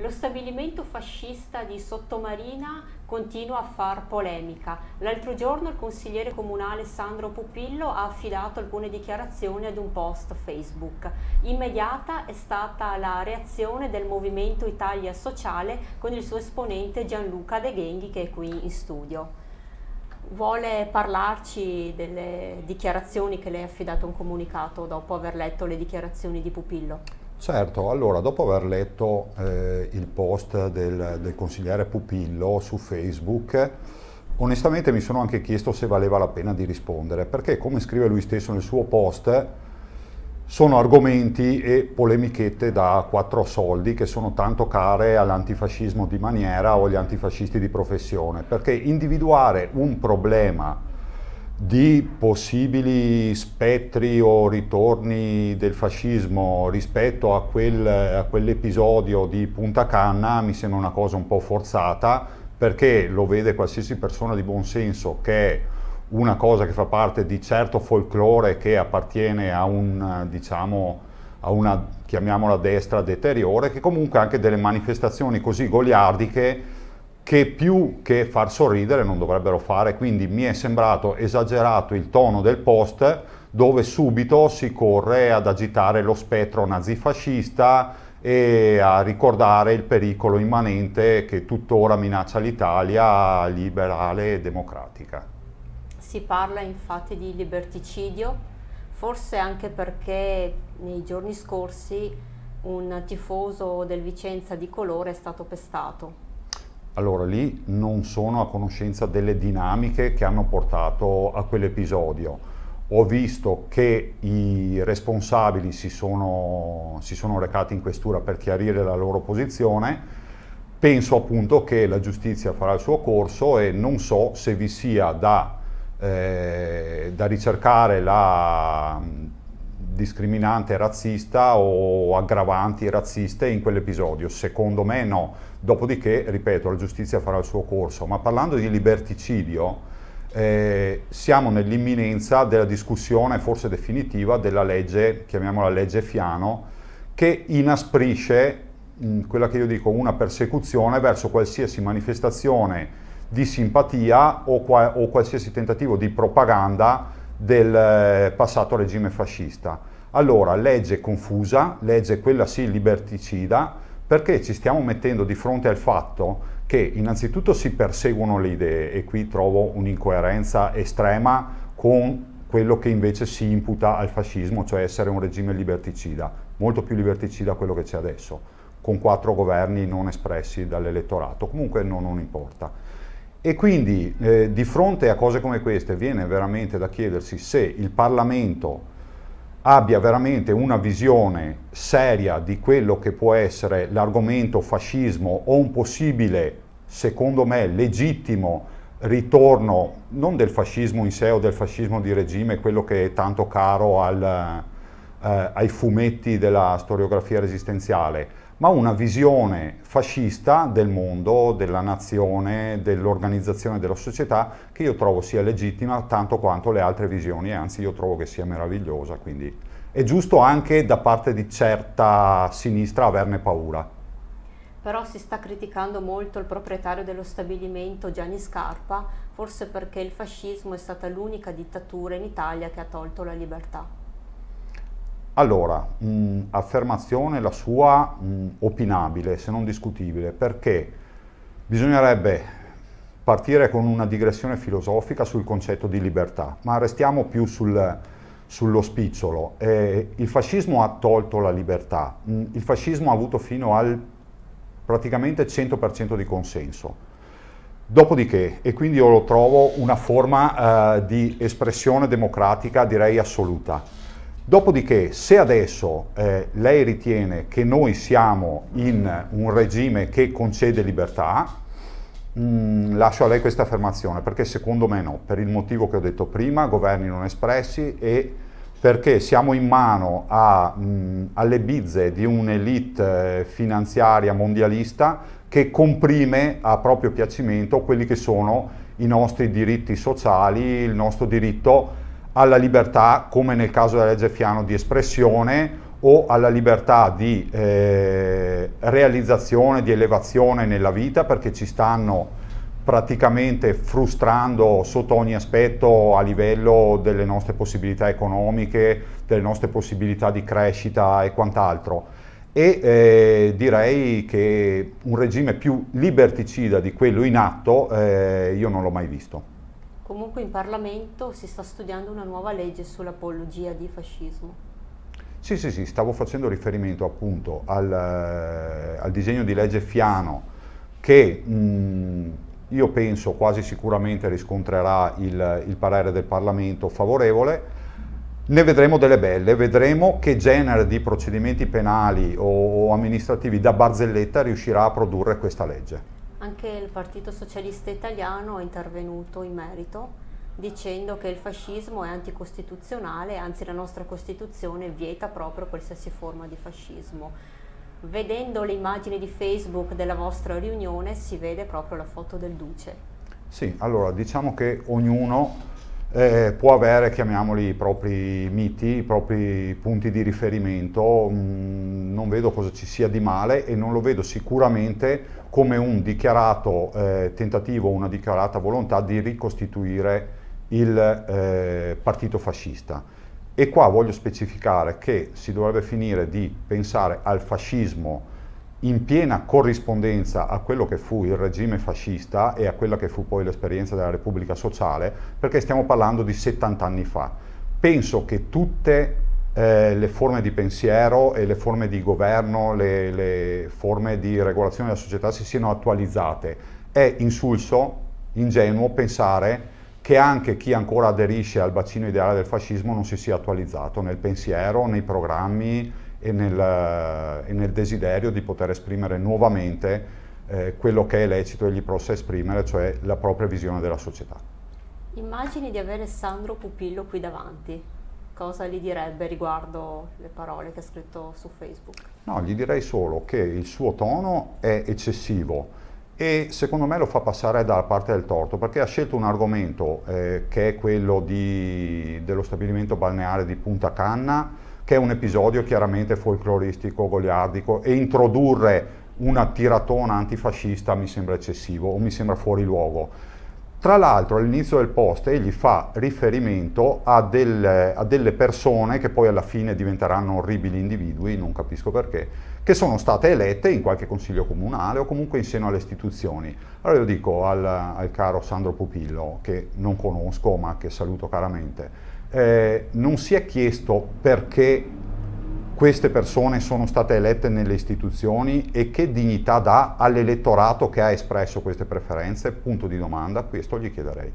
Lo stabilimento fascista di Sottomarina continua a far polemica. L'altro giorno il consigliere comunale Sandro Pupillo ha affidato alcune dichiarazioni ad un post Facebook. Immediata è stata la reazione del Movimento Italia Sociale con il suo esponente Gianluca De Ghenghi, che è qui in studio. Vuole parlarci delle dichiarazioni che lei ha affidato a un comunicato dopo aver letto le dichiarazioni di Pupillo? Certo, allora dopo aver letto il post del consigliere Pupillo su Facebook, onestamente mi sono anche chiesto se valeva la pena di rispondere, perché come scrive lui stesso nel suo post, sono argomenti e polemichette da quattro soldi che sono tanto care all'antifascismo di maniera o agli antifascisti di professione, perché individuare un problema di possibili spettri o ritorni del fascismo rispetto a quell'episodio di Punta Canna mi sembra una cosa un po' forzata, perché lo vede qualsiasi persona di buon senso che è una cosa che fa parte di certo folklore che appartiene a un, diciamo, a una, chiamiamola destra deteriore, che comunque ha anche delle manifestazioni così goliardiche che più che far sorridere non dovrebbero fare. Quindi mi è sembrato esagerato il tono del post, dove subito si corre ad agitare lo spettro nazifascista e a ricordare il pericolo immanente che tuttora minaccia l'Italia liberale e democratica. Si parla infatti di liberticidio, forse anche perché nei giorni scorsi un tifoso del Vicenza di colore è stato pestato. Allora lì non sono a conoscenza delle dinamiche che hanno portato a quell'episodio. Ho visto che i responsabili si sono recati in questura per chiarire la loro posizione. Penso appunto che la giustizia farà il suo corso e non so se vi sia da ricercare la discriminante razzista o aggravanti razziste in quell'episodio. Secondo me no. Dopodiché, ripeto, la giustizia farà il suo corso. Ma parlando di liberticidio, siamo nell'imminenza della discussione forse definitiva della legge, chiamiamola legge Fiano, che inasprisce quella che io dico una persecuzione verso qualsiasi manifestazione di simpatia o qualsiasi tentativo di propaganda del passato regime fascista. Allora, legge confusa, legge quella sì liberticida, perché ci stiamo mettendo di fronte al fatto che innanzitutto si perseguono le idee, e qui trovo un'incoerenza estrema con quello che invece si imputa al fascismo, cioè essere un regime liberticida, molto più liberticida quello che c'è adesso, con 4 governi non espressi dall'elettorato. Comunque non importa. E quindi di fronte a cose come queste viene veramente da chiedersi se il Parlamento abbia veramente una visione seria di quello che può essere l'argomento fascismo o un possibile, secondo me, legittimo ritorno, non del fascismo in sé o del fascismo di regime, quello che è tanto caro ai fumetti della storiografia resistenziale, ma una visione fascista del mondo, della nazione, dell'organizzazione della società, che io trovo sia legittima tanto quanto le altre visioni, e anzi io trovo che sia meravigliosa, quindi è giusto anche da parte di certa sinistra averne paura. Però si sta criticando molto il proprietario dello stabilimento Gianni Scarpa, forse perché il fascismo è stata l'unica dittatura in Italia che ha tolto la libertà. Allora, affermazione la sua opinabile, se non discutibile, perché bisognerebbe partire con una digressione filosofica sul concetto di libertà, ma restiamo più sullo spicciolo. Il fascismo ha tolto la libertà, il fascismo ha avuto fino al praticamente 100% di consenso. Dopodiché, e quindi io lo trovo una forma di espressione democratica direi assoluta. Dopodiché, se adesso lei ritiene che noi siamo in un regime che concede libertà, lascio a lei questa affermazione, perché secondo me no, per il motivo che ho detto prima, governi non espressi, e perché siamo in mano alle bizze di un'elite finanziaria mondialista che comprime a proprio piacimento quelli che sono i nostri diritti sociali, il nostro diritto alla libertà, come nel caso della legge Fiano, di espressione o alla libertà di realizzazione, di elevazione nella vita, perché ci stanno praticamente frustrando sotto ogni aspetto a livello delle nostre possibilità economiche, delle nostre possibilità di crescita e quant'altro. E direi che un regime più liberticida di quello in atto io non l'ho mai visto. Comunque in Parlamento si sta studiando una nuova legge sull'apologia di fascismo. Sì, stavo facendo riferimento appunto al disegno di legge Fiano che io penso quasi sicuramente riscontrerà il parere del Parlamento favorevole. Ne vedremo delle belle, vedremo che genere di procedimenti penali o amministrativi da barzelletta riuscirà a produrre questa legge. Anche il Partito Socialista Italiano è intervenuto in merito dicendo che il fascismo è anticostituzionale, anzi la nostra Costituzione vieta proprio qualsiasi forma di fascismo. Vedendo le immagini di Facebook della vostra riunione si vede proprio la foto del Duce. Sì, allora diciamo che ognuno può avere, chiamiamoli, i propri miti, i propri punti di riferimento, non vedo cosa ci sia di male e non lo vedo sicuramente come un dichiarato tentativo, una dichiarata volontà di ricostituire il partito fascista. E qua voglio specificare che si dovrebbe finire di pensare al fascismo in piena corrispondenza a quello che fu il regime fascista e a quella che fu poi l'esperienza della Repubblica Sociale, perché stiamo parlando di 70 anni fa. Penso che tutte le forme di pensiero e le forme di governo, le forme di regolazione della società si siano attualizzate. È insulso, ingenuo pensare che anche chi ancora aderisce al bacino ideale del fascismo non si sia attualizzato nel pensiero, nei programmi e nel desiderio di poter esprimere nuovamente quello che è lecito e gli possa esprimere, cioè la propria visione della società. Immagini di avere Sandro Pupillo qui davanti. Cosa gli direbbe riguardo le parole che ha scritto su Facebook? No, gli direi solo che il suo tono è eccessivo e secondo me lo fa passare dalla parte del torto, perché ha scelto un argomento che è quello dello stabilimento balneare di Punta Canna, che è un episodio chiaramente folcloristico, goliardico, e introdurre una tiratona antifascista mi sembra eccessivo o mi sembra fuori luogo. Tra l'altro all'inizio del post egli fa riferimento a delle persone che poi alla fine diventeranno orribili individui, non capisco perché, che sono state elette in qualche consiglio comunale o comunque in seno alle istituzioni. Allora io dico al caro Sandro Pupillo, che non conosco ma che saluto caramente, non si è chiesto perché queste persone sono state elette nelle istituzioni e che dignità dà all'elettorato che ha espresso queste preferenze? Punto di domanda, questo gli chiederei.